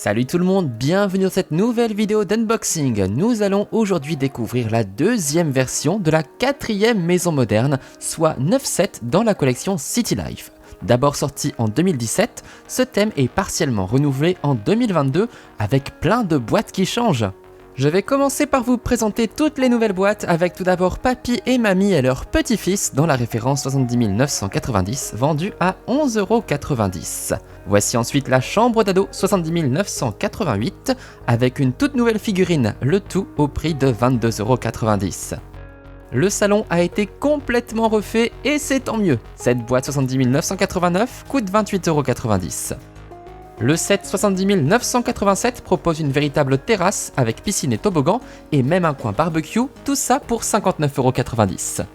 Salut tout le monde, bienvenue dans cette nouvelle vidéo d'unboxing. Nous allons aujourd'hui découvrir la deuxième version de la quatrième maison moderne, soit 9-7 dans la collection City Life. D'abord sorti en 2017, ce thème est partiellement renouvelé en 2022 avec plein de boîtes qui changent. Je vais commencer par vous présenter toutes les nouvelles boîtes avec tout d'abord Papy et Mamie et leur petit-fils dans la référence 70 990 vendue à 11,90 €. Voici ensuite la chambre d'ado 70 988 avec une toute nouvelle figurine, le tout au prix de 22,90 €. Le salon a été complètement refait et c'est tant mieux. Cette boîte 70 989 coûte 28,90 €. Le set 70 987 propose une véritable terrasse avec piscine et toboggan et même un coin barbecue, tout ça pour 59,90 €.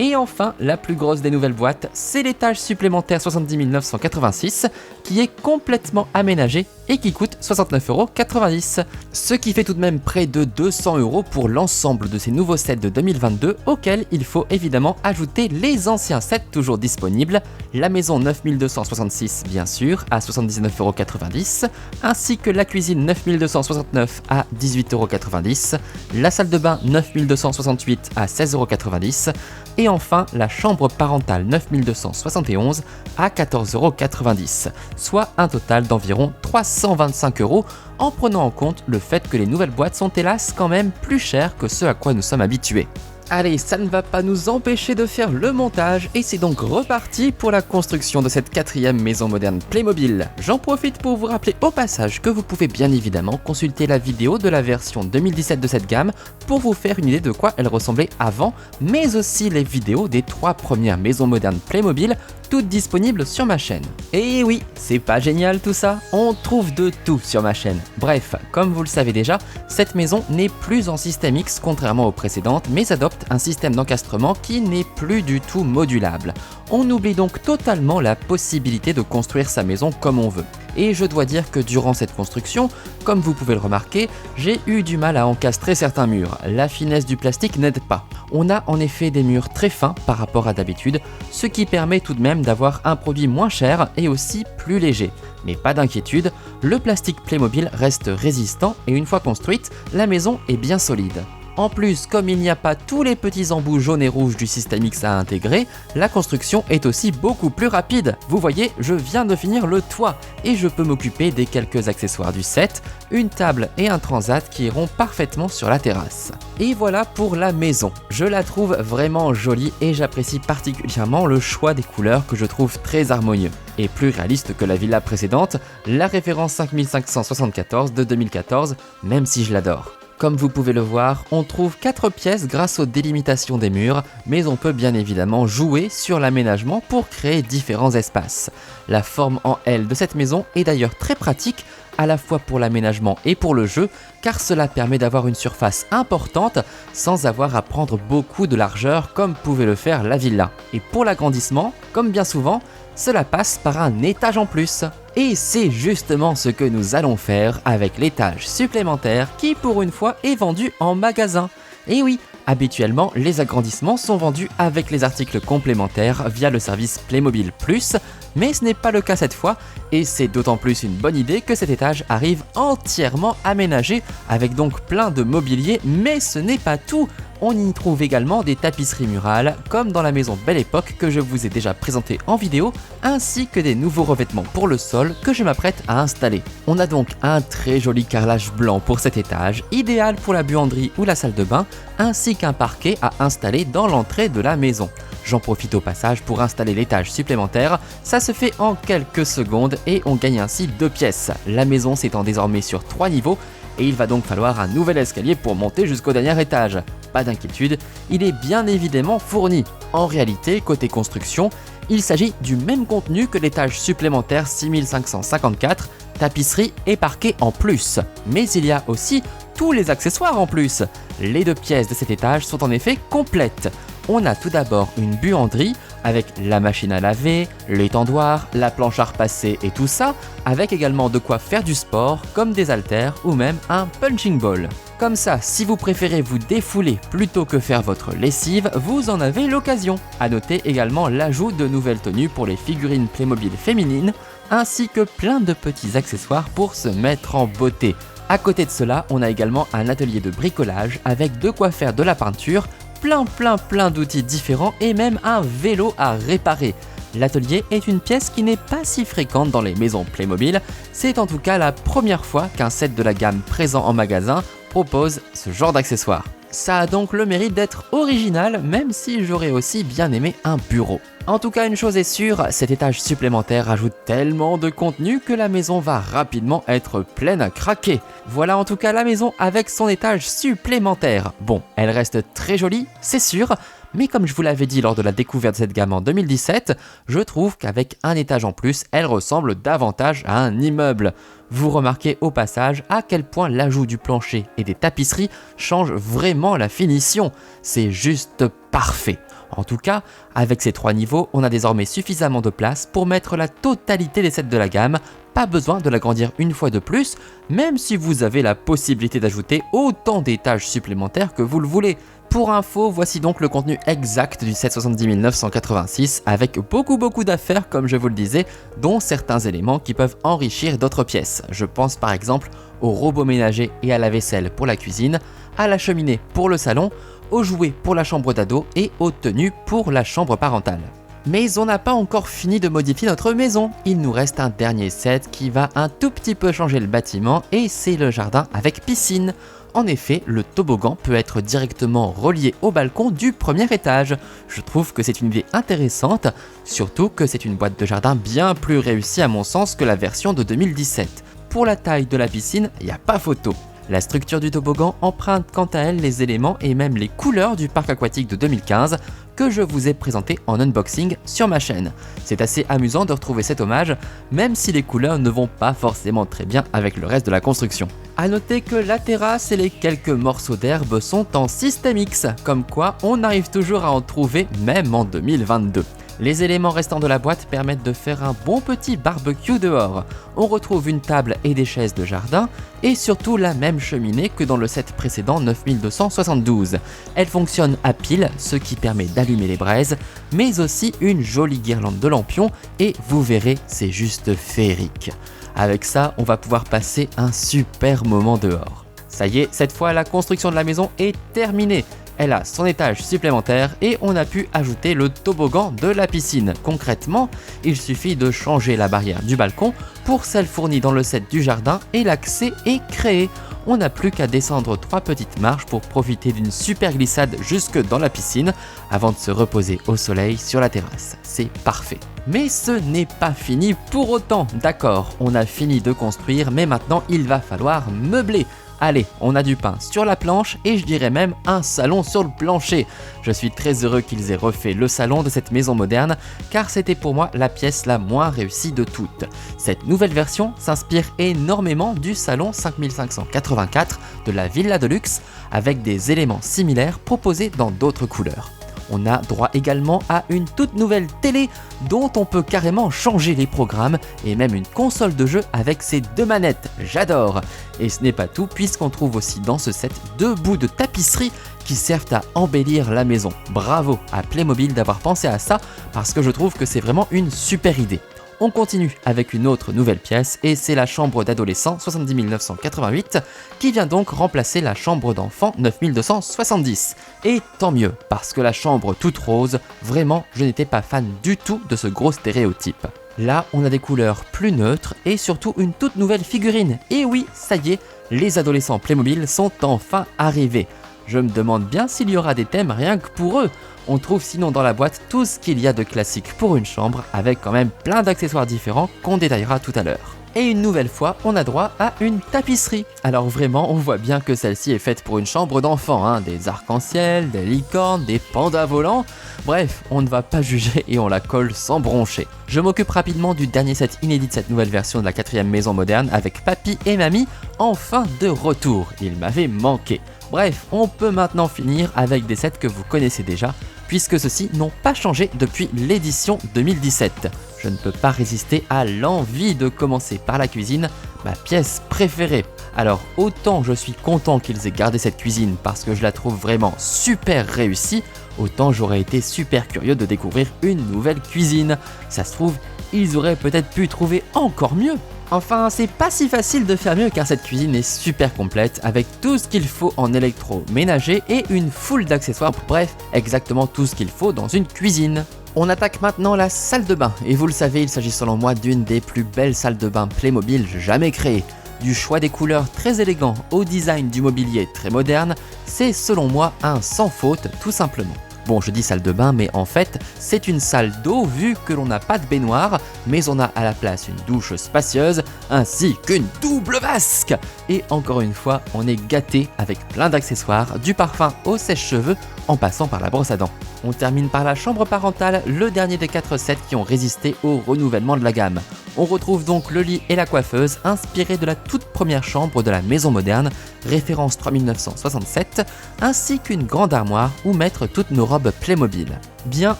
Et enfin, la plus grosse des nouvelles boîtes, c'est l'étage supplémentaire 70 986 qui est complètement aménagé et qui coûte 69,90 €. Ce qui fait tout de même près de 200 € pour l'ensemble de ces nouveaux sets de 2022 auxquels il faut évidemment ajouter les anciens sets toujours disponibles, la maison 9266 bien sûr à 79,90 €, ainsi que la cuisine 9269 à 18,90 €, la salle de bain 9268 à 16,90 € et enfin la chambre parentale 9271 à 14,90 €, soit un total d'environ 325 € en prenant en compte le fait que les nouvelles boîtes sont hélas quand même plus chères que ce à quoi nous sommes habitués. Allez, ça ne va pas nous empêcher de faire le montage et c'est donc reparti pour la construction de cette quatrième maison moderne Playmobil. J'en profite pour vous rappeler au passage que vous pouvez bien évidemment consulter la vidéo de la version 2017 de cette gamme pour vous faire une idée de quoi elle ressemblait avant, mais aussi les vidéos des 3 premières maisons modernes Playmobil, toutes disponibles sur ma chaîne. Et oui, c'est pas génial tout ça? On trouve de tout sur ma chaîne. Bref, comme vous le savez déjà, cette maison n'est plus en système X contrairement aux précédentes, mais adopte un système d'encastrement qui n'est plus du tout modulable. On oublie donc totalement la possibilité de construire sa maison comme on veut. Et je dois dire que durant cette construction, comme vous pouvez le remarquer, j'ai eu du mal à encastrer certains murs. La finesse du plastique n'aide pas. On a en effet des murs très fins par rapport à d'habitude, ce qui permet tout de même d'avoir un produit moins cher et aussi plus léger. Mais pas d'inquiétude, le plastique Playmobil reste résistant et une fois construite, la maison est bien solide. En plus, comme il n'y a pas tous les petits embouts jaunes et rouges du système X à intégrer, la construction est aussi beaucoup plus rapide. Vous voyez, je viens de finir le toit et je peux m'occuper des quelques accessoires du set, une table et un transat qui iront parfaitement sur la terrasse. Et voilà pour la maison. Je la trouve vraiment jolie et j'apprécie particulièrement le choix des couleurs que je trouve très harmonieux. Et plus réaliste que la villa précédente, la référence 5574 de 2014, même si je l'adore. Comme vous pouvez le voir, on trouve 4 pièces grâce aux délimitations des murs, mais on peut bien évidemment jouer sur l'aménagement pour créer différents espaces. La forme en L de cette maison est d'ailleurs très pratique, à la fois pour l'aménagement et pour le jeu, car cela permet d'avoir une surface importante sans avoir à prendre beaucoup de largeur comme pouvait le faire la villa. Et pour l'agrandissement, comme bien souvent, cela passe par un étage en plus. Et c'est justement ce que nous allons faire avec l'étage supplémentaire qui pour une fois est vendu en magasin. Et oui, habituellement les agrandissements sont vendus avec les articles complémentaires via le service Playmobil Plus, mais ce n'est pas le cas cette fois et c'est d'autant plus une bonne idée que cet étage arrive entièrement aménagé avec donc plein de mobilier, mais ce n'est pas tout. On y trouve également des tapisseries murales, comme dans la maison Belle Époque que je vous ai déjà présentée en vidéo, ainsi que des nouveaux revêtements pour le sol que je m'apprête à installer. On a donc un très joli carrelage blanc pour cet étage, idéal pour la buanderie ou la salle de bain, ainsi qu'un parquet à installer dans l'entrée de la maison. J'en profite au passage pour installer l'étage supplémentaire, ça se fait en quelques secondes et on gagne ainsi 2 pièces. La maison s'étend désormais sur 3 niveaux, et il va donc falloir un nouvel escalier pour monter jusqu'au dernier étage. Pas d'inquiétude, il est bien évidemment fourni. En réalité, côté construction, il s'agit du même contenu que l'étage supplémentaire 6554, tapisserie et parquet en plus. Mais il y a aussi tous les accessoires en plus. Les 2 pièces de cet étage sont en effet complètes. On a tout d'abord une buanderie avec la machine à laver, l'étendoir, la planche à repasser et tout ça, avec également de quoi faire du sport comme des haltères ou même un punching ball. Comme ça, si vous préférez vous défouler plutôt que faire votre lessive, vous en avez l'occasion. À noter également l'ajout de nouvelles tenues pour les figurines Playmobil féminines, ainsi que plein de petits accessoires pour se mettre en beauté. À côté de cela, on a également un atelier de bricolage avec de quoi faire de la peinture, plein d'outils différents et même un vélo à réparer. L'atelier est une pièce qui n'est pas si fréquente dans les maisons Playmobil, c'est en tout cas la première fois qu'un set de la gamme présent en magasin propose ce genre d'accessoires. Ça a donc le mérite d'être original, même si j'aurais aussi bien aimé un bureau. En tout cas, une chose est sûre, cet étage supplémentaire ajoute tellement de contenu que la maison va rapidement être pleine à craquer. Voilà en tout cas la maison avec son étage supplémentaire. Bon, elle reste très jolie, c'est sûr, mais comme je vous l'avais dit lors de la découverte de cette gamme en 2017, je trouve qu'avec un étage en plus, elle ressemble davantage à un immeuble. Vous remarquez au passage à quel point l'ajout du plancher et des tapisseries change vraiment la finition. C'est juste parfait. En tout cas, avec ces 3 niveaux, on a désormais suffisamment de place pour mettre la totalité des sets de la gamme. Pas besoin de l'agrandir une fois de plus, même si vous avez la possibilité d'ajouter autant d'étages supplémentaires que vous le voulez. Pour info, voici donc le contenu exact du set 70 986 avec beaucoup d'affaires comme je vous le disais, dont certains éléments qui peuvent enrichir d'autres pièces. Je pense par exemple au robot ménager et à la vaisselle pour la cuisine, à la cheminée pour le salon, aux jouets pour la chambre d'ado et aux tenues pour la chambre parentale. Mais on n'a pas encore fini de modifier notre maison, il nous reste un dernier set qui va un tout petit peu changer le bâtiment et c'est le jardin avec piscine. En effet, le toboggan peut être directement relié au balcon du premier étage. Je trouve que c'est une idée intéressante, surtout que c'est une boîte de jardin bien plus réussie à mon sens que la version de 2017. Pour la taille de la piscine, il n'y a pas photo. La structure du toboggan emprunte quant à elle les éléments et même les couleurs du parc aquatique de 2015 que je vous ai présenté en unboxing sur ma chaîne. C'est assez amusant de retrouver cet hommage, même si les couleurs ne vont pas forcément très bien avec le reste de la construction. A noter que la terrasse et les quelques morceaux d'herbe sont en System X, comme quoi on arrive toujours à en trouver même en 2022. Les éléments restants de la boîte permettent de faire un bon petit barbecue dehors. On retrouve une table et des chaises de jardin, et surtout la même cheminée que dans le set précédent 9272. Elle fonctionne à pile, ce qui permet d'allumer les braises, mais aussi une jolie guirlande de lampions, et vous verrez, c'est juste féerique. Avec ça, on va pouvoir passer un super moment dehors. Ça y est, cette fois la construction de la maison est terminée. Elle a son étage supplémentaire et on a pu ajouter le toboggan de la piscine. Concrètement, il suffit de changer la barrière du balcon pour celle fournie dans le set du jardin et l'accès est créé. On n'a plus qu'à descendre 3 petites marches pour profiter d'une super glissade jusque dans la piscine avant de se reposer au soleil sur la terrasse. C'est parfait. Mais ce n'est pas fini pour autant. D'accord, on a fini de construire, mais maintenant il va falloir meubler. Allez, on a du pain sur la planche et je dirais même un salon sur le plancher. Je suis très heureux qu'ils aient refait le salon de cette maison moderne car c'était pour moi la pièce la moins réussie de toutes. Cette nouvelle version s'inspire énormément du salon 5584 de la Villa Deluxe avec des éléments similaires proposés dans d'autres couleurs. On a droit également à une toute nouvelle télé dont on peut carrément changer les programmes et même une console de jeu avec ses 2 manettes, j'adore. Et ce n'est pas tout puisqu'on trouve aussi dans ce set 2 bouts de tapisserie qui servent à embellir la maison. Bravo à Playmobil d'avoir pensé à ça parce que je trouve que c'est vraiment une super idée. On continue avec une autre nouvelle pièce et c'est la chambre d'adolescent 70 988 qui vient donc remplacer la chambre d'enfant 9270. Et tant mieux parce que la chambre toute rose, vraiment je n'étais pas fan du tout de ce gros stéréotype. Là on a des couleurs plus neutres et surtout une toute nouvelle figurine. Et oui, ça y est, les adolescents Playmobil sont enfin arrivés. Je me demande bien s'il y aura des thèmes rien que pour eux. On trouve sinon dans la boîte tout ce qu'il y a de classique pour une chambre, avec quand même plein d'accessoires différents qu'on détaillera tout à l'heure. Et une nouvelle fois, on a droit à une tapisserie. Alors vraiment, on voit bien que celle-ci est faite pour une chambre d'enfant, hein. Des arcs-en-ciel, des licornes, des pandas volants. Bref, on ne va pas juger et on la colle sans broncher. Je m'occupe rapidement du dernier set inédit de cette nouvelle version de la 4e maison moderne avec Papy et Mamie, enfin de retour. Il m'avait manqué. Bref, on peut maintenant finir avec des sets que vous connaissez déjà, puisque ceux-ci n'ont pas changé depuis l'édition 2017. Je ne peux pas résister à l'envie de commencer par la cuisine, ma pièce préférée. Alors autant je suis content qu'ils aient gardé cette cuisine parce que je la trouve vraiment super réussie, autant j'aurais été super curieux de découvrir une nouvelle cuisine. Ça se trouve, ils auraient peut-être pu trouver encore mieux. Enfin, c'est pas si facile de faire mieux car cette cuisine est super complète avec tout ce qu'il faut en électroménager et une foule d'accessoires, bref, exactement tout ce qu'il faut dans une cuisine. On attaque maintenant la salle de bain et vous le savez, il s'agit selon moi d'une des plus belles salles de bain Playmobil jamais créées. Du choix des couleurs très élégant au design du mobilier très moderne, c'est selon moi un sans faute tout simplement. Bon, je dis salle de bain, mais en fait, c'est une salle d'eau vu que l'on n'a pas de baignoire, mais on a à la place une douche spacieuse ainsi qu'une double vasque. Et encore une fois, on est gâté avec plein d'accessoires, du parfum au sèche-cheveux en passant par la brosse à dents. On termine par la chambre parentale, le dernier des 4 sets qui ont résisté au renouvellement de la gamme. On retrouve donc le lit et la coiffeuse inspirés de la toute première chambre de la maison moderne, référence 3967, ainsi qu'une grande armoire où mettre toutes nos robes Playmobil. Bien,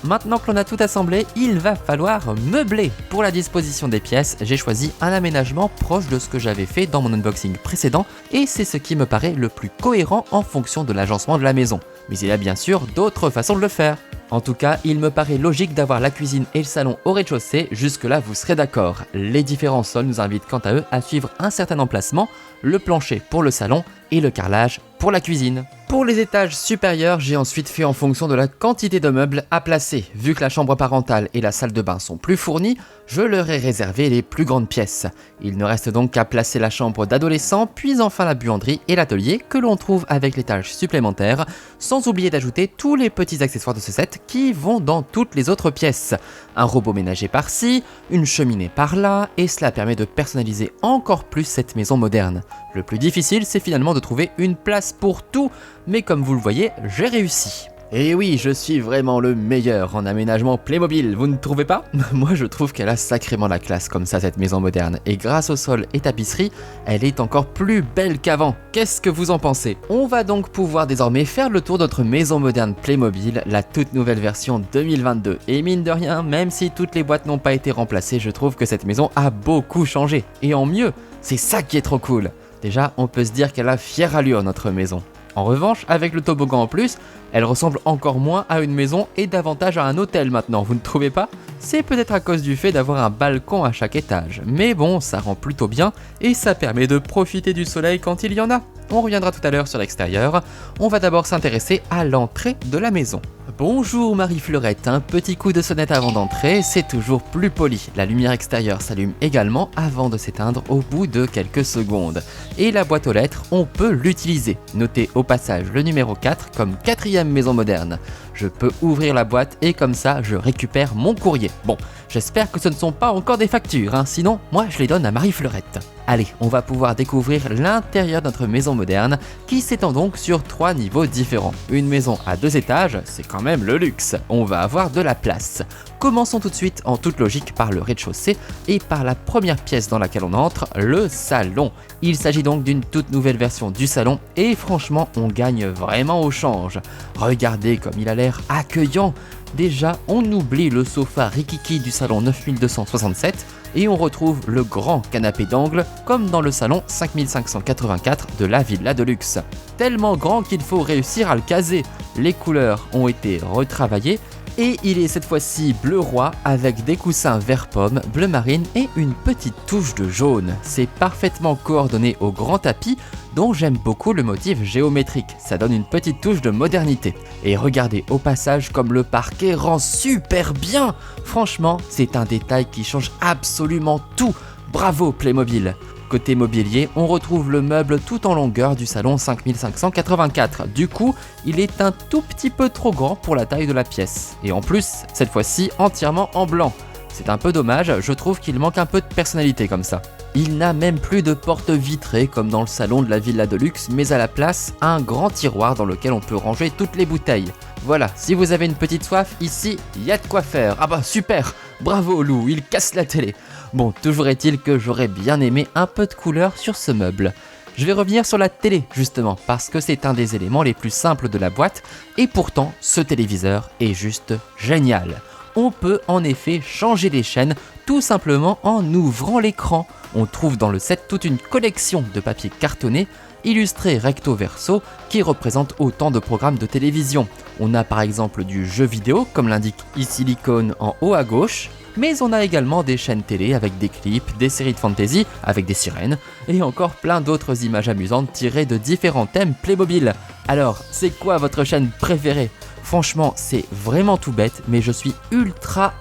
maintenant que l'on a tout assemblé, il va falloir meubler. Pour la disposition des pièces, j'ai choisi un aménagement proche de ce que j'avais fait dans mon unboxing précédent et c'est ce qui me paraît le plus cohérent en fonction de l'agencement de la maison. Mais il y a bien sûr d'autres façons de le faire. En tout cas, il me paraît logique d'avoir la cuisine et le salon au rez-de-chaussée, jusque-là vous serez d'accord. Les différents sols nous invitent quant à eux à suivre un certain emplacement, le plancher pour le salon et le carrelage pour la cuisine. Pour les étages supérieurs, j'ai ensuite fait en fonction de la quantité de meubles à placer. Vu que la chambre parentale et la salle de bain sont plus fournies, je leur ai réservé les plus grandes pièces. Il ne reste donc qu'à placer la chambre d'adolescent, puis enfin la buanderie et l'atelier que l'on trouve avec l'étage supplémentaire, sans oublier d'ajouter tous les petits accessoires de ce set qui vont dans toutes les autres pièces. Un robot ménager par-ci, une cheminée par-là, et cela permet de personnaliser encore plus cette maison moderne. Le plus difficile, c'est finalement de trouver une place pour tout, mais comme vous le voyez, j'ai réussi. Et oui, je suis vraiment le meilleur en aménagement Playmobil, vous ne trouvez pas? Moi je trouve qu'elle a sacrément la classe comme ça cette maison moderne, et grâce au sol et tapisserie, elle est encore plus belle qu'avant. Qu'est-ce que vous en pensez? On va donc pouvoir désormais faire le tour de notre maison moderne Playmobil, la toute nouvelle version 2022. Et mine de rien, même si toutes les boîtes n'ont pas été remplacées, je trouve que cette maison a beaucoup changé, et en mieux, c'est ça qui est trop cool. Déjà, on peut se dire qu'elle a fière allure notre maison. En revanche, avec le toboggan en plus, elle ressemble encore moins à une maison et davantage à un hôtel maintenant, vous ne trouvez pas? C'est peut-être à cause du fait d'avoir un balcon à chaque étage, mais bon, ça rend plutôt bien et ça permet de profiter du soleil quand il y en a. On reviendra tout à l'heure sur l'extérieur, on va d'abord s'intéresser à l'entrée de la maison. Bonjour Marie-Fleurette, un petit coup de sonnette avant d'entrer, c'est toujours plus poli. La lumière extérieure s'allume également avant de s'éteindre au bout de quelques secondes. Et la boîte aux lettres, on peut l'utiliser. Notez au passage le numéro 4 comme 4e maison moderne. Je peux ouvrir la boîte et comme ça je récupère mon courrier. Bon, j'espère que ce ne sont pas encore des factures, sinon moi je les donne à Marie-Fleurette. Allez, on va pouvoir découvrir l'intérieur de notre maison moderne qui s'étend donc sur 3 niveaux différents. Une maison à 2 étages, c'est quand même le luxe, on va avoir de la place. Commençons tout de suite en toute logique par le rez-de-chaussée et par la première pièce dans laquelle on entre, le salon. Il s'agit donc d'une toute nouvelle version du salon et franchement on gagne vraiment au change. Regardez comme il a l'air accueillant. Déjà, on oublie le sofa rikiki du salon 9267 et on retrouve le grand canapé d'angle comme dans le salon 5584 de la Villa de Luxe. Tellement grand qu'il faut réussir à le caser. Les couleurs ont été retravaillées et il est cette fois-ci bleu roi avec des coussins vert pomme, bleu marine et une petite touche de jaune. C'est parfaitement coordonné au grand tapis dont j'aime beaucoup le motif géométrique, ça donne une petite touche de modernité. Et regardez au passage comme le parquet rend super bien. Franchement, c'est un détail qui change absolument tout. Bravo Playmobil. Côté mobilier, on retrouve le meuble tout en longueur du salon 5584. Du coup, il est un tout petit peu trop grand pour la taille de la pièce. Et en plus, cette fois-ci entièrement en blanc. C'est un peu dommage, je trouve qu'il manque un peu de personnalité comme ça. Il n'a même plus de porte vitrée comme dans le salon de la Villa de Luxe, mais à la place, un grand tiroir dans lequel on peut ranger toutes les bouteilles. Voilà, si vous avez une petite soif, ici, il y a de quoi faire. Ah bah super, bravo Lou, il casse la télé. Bon, toujours est-il que j'aurais bien aimé un peu de couleur sur ce meuble. Je vais revenir sur la télé justement, parce que c'est un des éléments les plus simples de la boîte, et pourtant, ce téléviseur est juste génial. On peut en effet changer les chaînes tout simplement en ouvrant l'écran. On trouve dans le set toute une collection de papier cartonné illustré recto verso qui représente autant de programmes de télévision. On a par exemple du jeu vidéo comme l'indique ici l'icône en haut à gauche, mais on a également des chaînes télé avec des clips, des séries de fantasy avec des sirènes et encore plein d'autres images amusantes tirées de différents thèmes Playmobil. Alors, c'est quoi votre chaîne préférée ? Franchement, c'est vraiment tout bête, mais je suis ultra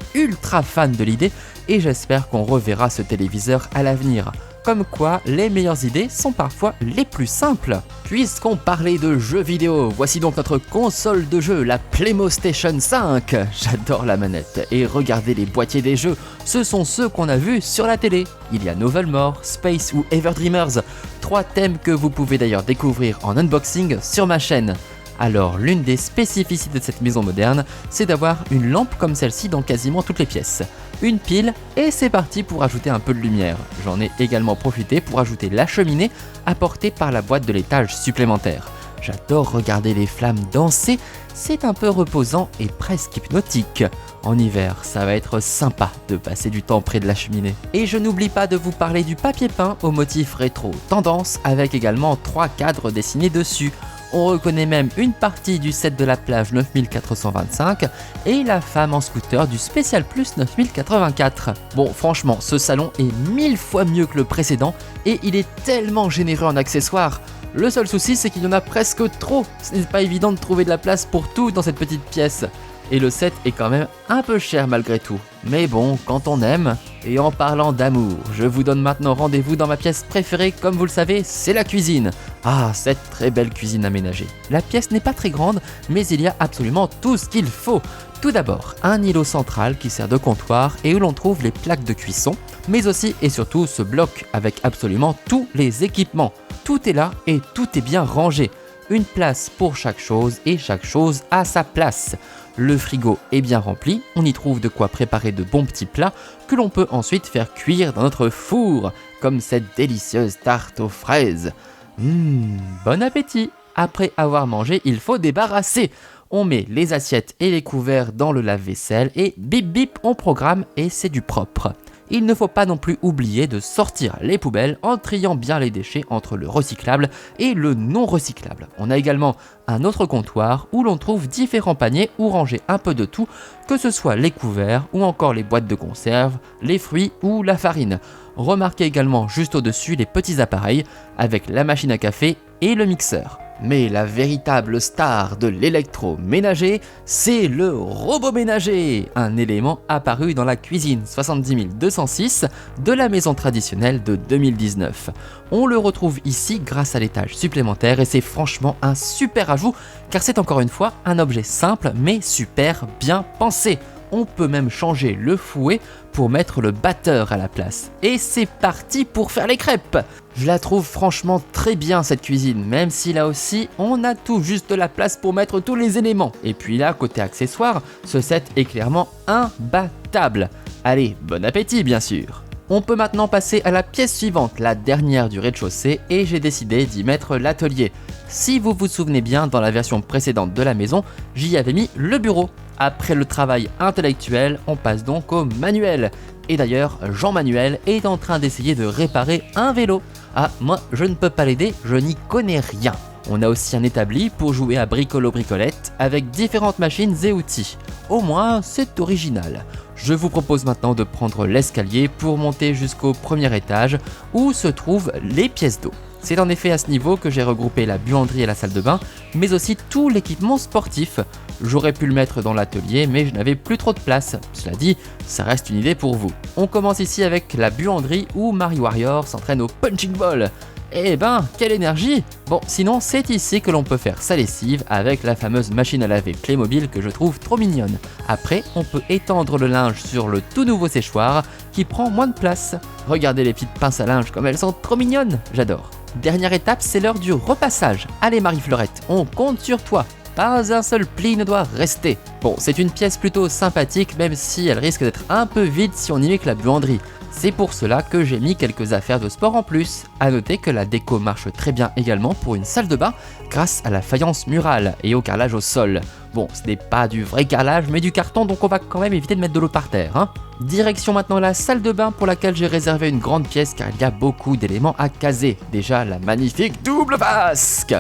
fan de l'idée et j'espère qu'on reverra ce téléviseur à l'avenir. Comme quoi, les meilleures idées sont parfois les plus simples. Puisqu'on parlait de jeux vidéo, voici donc notre console de jeu, la PlayStation 5. J'adore la manette et regardez les boîtiers des jeux, ce sont ceux qu'on a vus sur la télé. Il y a Novelmore, Space ou Everdreamers, 3 thèmes que vous pouvez d'ailleurs découvrir en unboxing sur ma chaîne. Alors l'une des spécificités de cette maison moderne, c'est d'avoir une lampe comme celle-ci dans quasiment toutes les pièces. Une pile et c'est parti pour ajouter un peu de lumière. J'en ai également profité pour ajouter la cheminée apportée par la boîte de l'étage supplémentaire. J'adore regarder les flammes danser, c'est un peu reposant et presque hypnotique. En hiver, ça va être sympa de passer du temps près de la cheminée. Et je n'oublie pas de vous parler du papier peint au motif rétro tendance avec également 3 cadres dessinés dessus. On reconnaît même une partie du set de la plage 9425 et la femme en scooter du Spécial Plus 9084. Bon, franchement, ce salon est 1000 fois mieux que le précédent et il est tellement généreux en accessoires. Le seul souci, c'est qu'il y en a presque trop. Ce n'est pas évident de trouver de la place pour tout dans cette petite pièce. Et le set est quand même un peu cher malgré tout. Mais bon, quand on aime. Et en parlant d'amour, je vous donne maintenant rendez-vous dans ma pièce préférée, comme vous le savez, c'est la cuisine. Ah, cette très belle cuisine aménagée. La pièce n'est pas très grande, mais il y a absolument tout ce qu'il faut. Tout d'abord, un îlot central qui sert de comptoir et où l'on trouve les plaques de cuisson, mais aussi et surtout ce bloc avec absolument tous les équipements. Tout est là et tout est bien rangé. Une place pour chaque chose et chaque chose à sa place. Le frigo est bien rempli, on y trouve de quoi préparer de bons petits plats que l'on peut ensuite faire cuire dans notre four, comme cette délicieuse tarte aux fraises. Bon appétit! Après avoir mangé, il faut débarrasser. On met les assiettes et les couverts dans le lave-vaisselle et bip bip, on programme et c'est du propre. Il ne faut pas non plus oublier de sortir les poubelles en triant bien les déchets entre le recyclable et le non recyclable. On a également un autre comptoir où l'on trouve différents paniers où ranger un peu de tout, que ce soit les couverts ou encore les boîtes de conserve, les fruits ou la farine. Remarquez également juste au-dessus les petits appareils avec la machine à café et le mixeur. Mais la véritable star de l'électroménager, c'est le robot ménager, un élément apparu dans la cuisine 70206 de la maison traditionnelle de 2019. On le retrouve ici grâce à l'étage supplémentaire et c'est franchement un super ajout car c'est encore une fois un objet simple mais super bien pensé. On peut même changer le fouet pour mettre le batteur à la place. Et c'est parti pour faire les crêpes. Je la trouve franchement très bien cette cuisine, même si là aussi on a tout juste de la place pour mettre tous les éléments. Et puis là, côté accessoires, ce set est clairement imbattable. Allez, bon appétit bien sûr. On peut maintenant passer à la pièce suivante, la dernière du rez-de-chaussée, et j'ai décidé d'y mettre l'atelier. Si vous vous souvenez bien, dans la version précédente de la maison, j'y avais mis le bureau. Après le travail intellectuel, on passe donc au manuel. Et d'ailleurs, Jean-Manuel est en train d'essayer de réparer un vélo. Ah, moi, je ne peux pas l'aider, je n'y connais rien. On a aussi un établi pour jouer à bricolo-bricolette avec différentes machines et outils. Au moins, c'est original. Je vous propose maintenant de prendre l'escalier pour monter jusqu'au premier étage où se trouvent les pièces d'eau. C'est en effet à ce niveau que j'ai regroupé la buanderie et la salle de bain, mais aussi tout l'équipement sportif. J'aurais pu le mettre dans l'atelier, mais je n'avais plus trop de place. Cela dit, ça reste une idée pour vous. On commence ici avec la buanderie où Mario Warrior s'entraîne au punching ball. Eh ben, quelle énergie! Bon, sinon, c'est ici que l'on peut faire sa lessive avec la fameuse machine à laver Playmobil que je trouve trop mignonne. Après, on peut étendre le linge sur le tout nouveau séchoir qui prend moins de place. Regardez les petites pinces à linge comme elles sont trop mignonnes, j'adore. Dernière étape, c'est l'heure du repassage. Allez Marie-Fleurette, on compte sur toi. Pas un seul pli ne doit rester. Bon, c'est une pièce plutôt sympathique, même si elle risque d'être un peu vide si on y met que la buanderie. C'est pour cela que j'ai mis quelques affaires de sport en plus. A noter que la déco marche très bien également pour une salle de bain grâce à la faïence murale et au carrelage au sol. Bon, ce n'est pas du vrai carrelage, mais du carton, donc on va quand même éviter de mettre de l'eau par terre, hein. Direction maintenant la salle de bain pour laquelle j'ai réservé une grande pièce car il y a beaucoup d'éléments à caser. Déjà la magnifique double vasque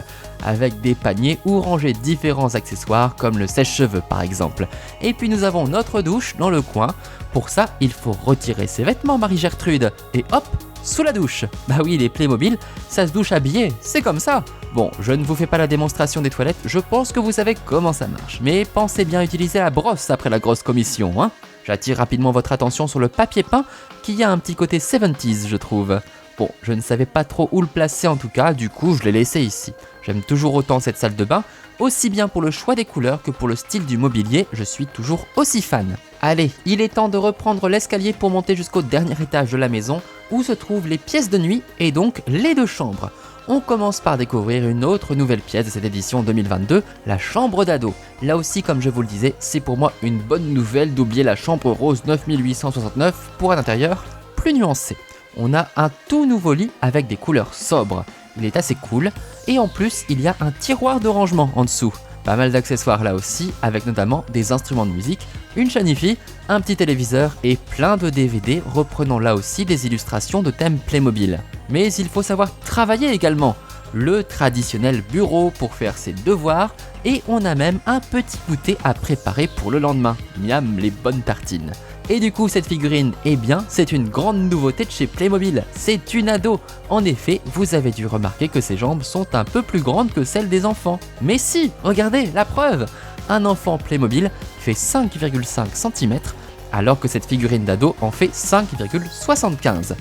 avec des paniers où ranger différents accessoires comme le sèche-cheveux par exemple. Et puis nous avons notre douche dans le coin. Pour ça, il faut retirer ses vêtements Marie-Gertrude et hop, sous la douche. Bah oui, les Playmobil, ça se douche habillé, c'est comme ça. Bon, je ne vous fais pas la démonstration des toilettes, je pense que vous savez comment ça marche. Mais pensez bien utiliser la brosse après la grosse commission, hein. J'attire rapidement votre attention sur le papier peint qui a un petit côté 70s je trouve. Bon, je ne savais pas trop où le placer en tout cas, du coup je l'ai laissé ici. J'aime toujours autant cette salle de bain, aussi bien pour le choix des couleurs que pour le style du mobilier, je suis toujours aussi fan. Allez, il est temps de reprendre l'escalier pour monter jusqu'au dernier étage de la maison où se trouvent les pièces de nuit et donc les deux chambres. On commence par découvrir une autre nouvelle pièce de cette édition 2022, la chambre d'ado. Là aussi, comme je vous le disais, c'est pour moi une bonne nouvelle d'oublier la chambre rose 9869 pour un intérieur plus nuancé. On a un tout nouveau lit avec des couleurs sobres. Il est assez cool et en plus, il y a un tiroir de rangement en dessous. Pas mal d'accessoires là aussi, avec notamment des instruments de musique, une chaîne hi-fi, un petit téléviseur et plein de DVD reprenant là aussi des illustrations de thèmes Playmobil. Mais il faut savoir travailler également. Le traditionnel bureau pour faire ses devoirs et on a même un petit goûter à préparer pour le lendemain. Miam, les bonnes tartines. Et du coup cette figurine, eh bien c'est une grande nouveauté de chez Playmobil, c'est une ado. En effet, vous avez dû remarquer que ses jambes sont un peu plus grandes que celles des enfants. Mais si, regardez, la preuve. Un enfant Playmobil fait 5,5 cm alors que cette figurine d'ado en fait 5,75.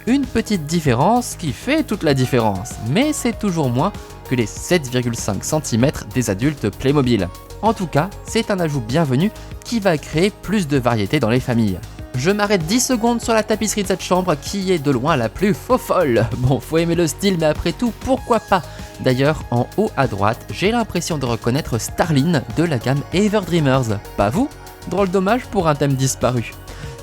Une petite différence qui fait toute la différence, mais c'est toujours moins que les 7,5 cm des adultes Playmobil. En tout cas, c'est un ajout bienvenu qui va créer plus de variété dans les familles. Je m'arrête 10 secondes sur la tapisserie de cette chambre qui est de loin la plus faux-folle. Bon, faut aimer le style, mais après tout, pourquoi pas? D'ailleurs, en haut à droite, j'ai l'impression de reconnaître Starline de la gamme Everdreamers. Pas vous? Drôle dommage pour un thème disparu.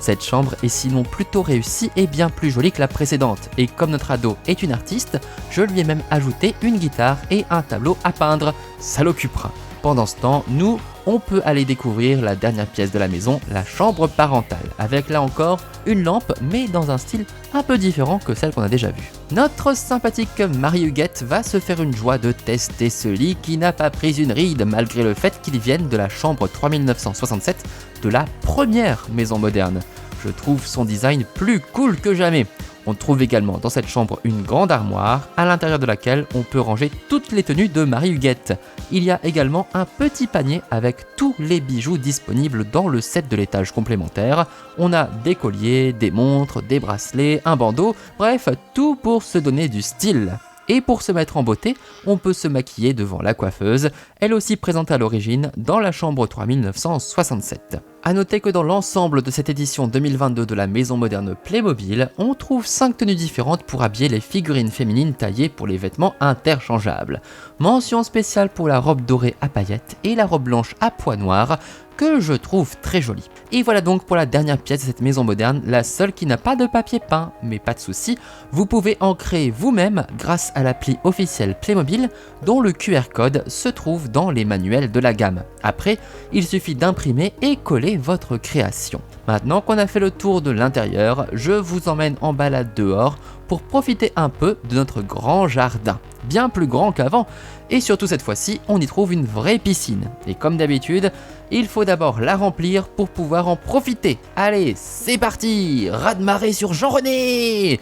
Cette chambre est sinon plutôt réussie et bien plus jolie que la précédente, et comme notre ado est une artiste, je lui ai même ajouté une guitare et un tableau à peindre, ça l'occupera. Pendant ce temps, nous, on peut aller découvrir la dernière pièce de la maison, la chambre parentale, avec là encore une lampe mais dans un style un peu différent que celle qu'on a déjà vue. Notre sympathique Marie-Huguette va se faire une joie de tester ce lit qui n'a pas pris une ride malgré le fait qu'il vienne de la chambre 3967 de la première maison moderne. Je trouve son design plus cool que jamais. On trouve également dans cette chambre une grande armoire à l'intérieur de laquelle on peut ranger toutes les tenues de Marie-Huguette. Il y a également un petit panier avec tous les bijoux disponibles dans le set de l'étage complémentaire. On a des colliers, des montres, des bracelets, un bandeau, bref, tout pour se donner du style. Et pour se mettre en beauté, on peut se maquiller devant la coiffeuse, elle aussi présente à l'origine dans la chambre 3967. A noter que dans l'ensemble de cette édition 2022 de la maison moderne Playmobil, on trouve 5 tenues différentes pour habiller les figurines féminines taillées pour les vêtements interchangeables. Mention spéciale pour la robe dorée à paillettes et la robe blanche à pois noirs, que je trouve très jolie. Et voilà donc pour la dernière pièce de cette maison moderne, la seule qui n'a pas de papier peint, mais pas de souci, vous pouvez en créer vous-même grâce à l'appli officielle Playmobil dont le QR code se trouve dans les manuels de la gamme. Après, il suffit d'imprimer et coller votre création. Maintenant qu'on a fait le tour de l'intérieur, je vous emmène en balade dehors pour profiter un peu de notre grand jardin, bien plus grand qu'avant, et surtout cette fois-ci, on y trouve une vraie piscine. Et comme d'habitude, il faut d'abord la remplir pour pouvoir en profiter. Allez, c'est parti! Raz-de-marée sur Jean-René!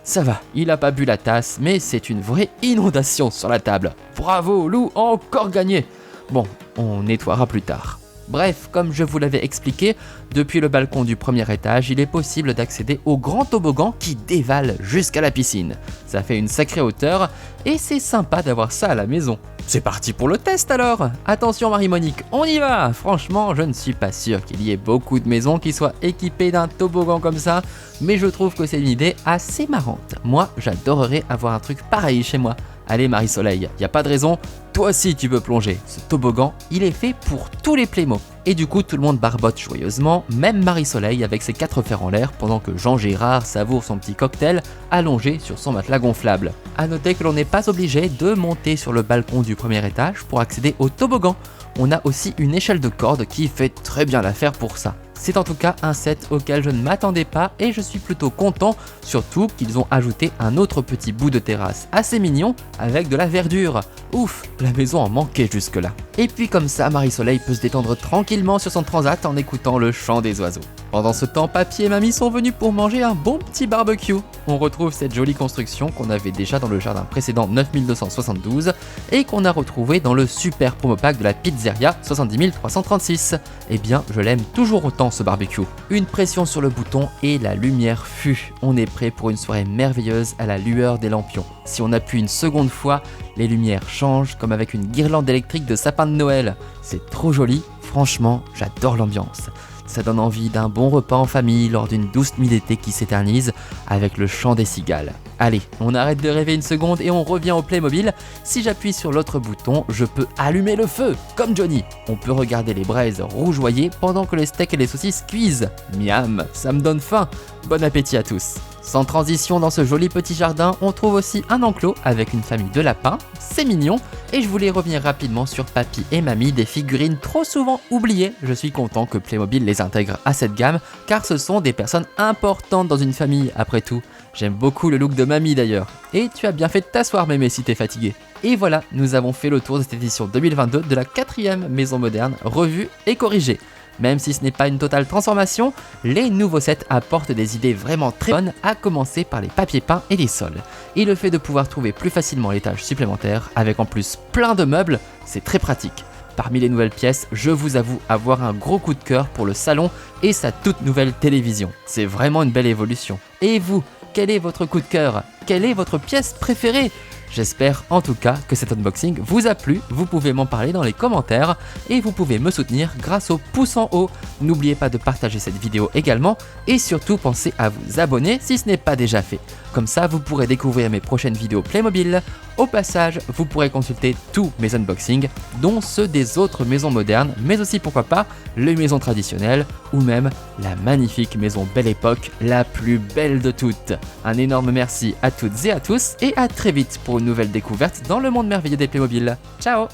Ça va, il a pas bu la tasse, mais c'est une vraie inondation sur la table. Bravo Lou, encore gagné! Bon, on nettoiera plus tard. Bref, comme je vous l'avais expliqué, depuis le balcon du premier étage, il est possible d'accéder au grand toboggan qui dévale jusqu'à la piscine. Ça fait une sacrée hauteur et c'est sympa d'avoir ça à la maison. C'est parti pour le test alors! Attention Marie-Monique, on y va! Franchement, je ne suis pas sûr qu'il y ait beaucoup de maisons qui soient équipées d'un toboggan comme ça, mais je trouve que c'est une idée assez marrante. Moi, j'adorerais avoir un truc pareil chez moi. Allez Marie-Soleil, y a pas de raison, toi aussi tu peux plonger. Ce toboggan, il est fait pour tous les Playmo. Et du coup tout le monde barbote joyeusement, même Marie-Soleil avec ses 4 fers en l'air pendant que Jean Gérard savoure son petit cocktail allongé sur son matelas gonflable. A noter que l'on n'est pas obligé de monter sur le balcon du premier étage pour accéder au toboggan. On a aussi une échelle de corde qui fait très bien l'affaire pour ça. C'est en tout cas un set auquel je ne m'attendais pas et je suis plutôt content, surtout qu'ils ont ajouté un autre petit bout de terrasse assez mignon avec de la verdure. Ouf, la maison en manquait jusque-là. Et puis comme ça, Marie-Soleil peut se détendre tranquillement sur son transat en écoutant le chant des oiseaux. Pendant ce temps, Papy et Mamie sont venus pour manger un bon petit barbecue. On retrouve cette jolie construction qu'on avait déjà dans le jardin précédent 9272 et qu'on a retrouvé dans le super promo pack de la pizzeria 70336. Eh bien, je l'aime toujours autant ce barbecue. Une pression sur le bouton et la lumière fut. On est prêt pour une soirée merveilleuse à la lueur des lampions. Si on appuie une seconde fois, les lumières changent comme avec une guirlande électrique de sapin de Noël. C'est trop joli, franchement, j'adore l'ambiance. Ça donne envie d'un bon repas en famille lors d'une douce nuit d'été qui s'éternise avec le chant des cigales. Allez, on arrête de rêver une seconde et on revient au Playmobil. Si j'appuie sur l'autre bouton, je peux allumer le feu, comme Johnny. On peut regarder les braises rougeoyer pendant que les steaks et les saucisses cuisent. Miam, ça me donne faim. Bon appétit à tous. Sans transition dans ce joli petit jardin, on trouve aussi un enclos avec une famille de lapins, c'est mignon, et je voulais revenir rapidement sur Papy et Mamie, des figurines trop souvent oubliées. Je suis content que Playmobil les intègre à cette gamme, car ce sont des personnes importantes dans une famille après tout. J'aime beaucoup le look de Mamie d'ailleurs, et tu as bien fait de t'asseoir mémé si t'es fatigué. Et voilà, nous avons fait le tour de cette édition 2022 de la 4e maison moderne, revue et corrigée. Même si ce n'est pas une totale transformation, les nouveaux sets apportent des idées vraiment très bonnes, à commencer par les papiers peints et les sols. Et le fait de pouvoir trouver plus facilement l'étage supplémentaire, avec en plus plein de meubles, c'est très pratique. Parmi les nouvelles pièces, je vous avoue avoir un gros coup de cœur pour le salon et sa toute nouvelle télévision. C'est vraiment une belle évolution. Et vous, quel est votre coup de cœur? Quelle est votre pièce préférée? J'espère en tout cas que cet unboxing vous a plu, vous pouvez m'en parler dans les commentaires et vous pouvez me soutenir grâce au pouce en haut. N'oubliez pas de partager cette vidéo également et surtout pensez à vous abonner si ce n'est pas déjà fait. Comme ça vous pourrez découvrir mes prochaines vidéos Playmobil. Au passage, vous pourrez consulter tous mes unboxings, dont ceux des autres maisons modernes, mais aussi pourquoi pas les maisons traditionnelles ou même la magnifique maison Belle Époque, la plus belle de toutes. Un énorme merci à toutes et à tous et à très vite pour une nouvelle découverte dans le monde merveilleux des Playmobil. Ciao!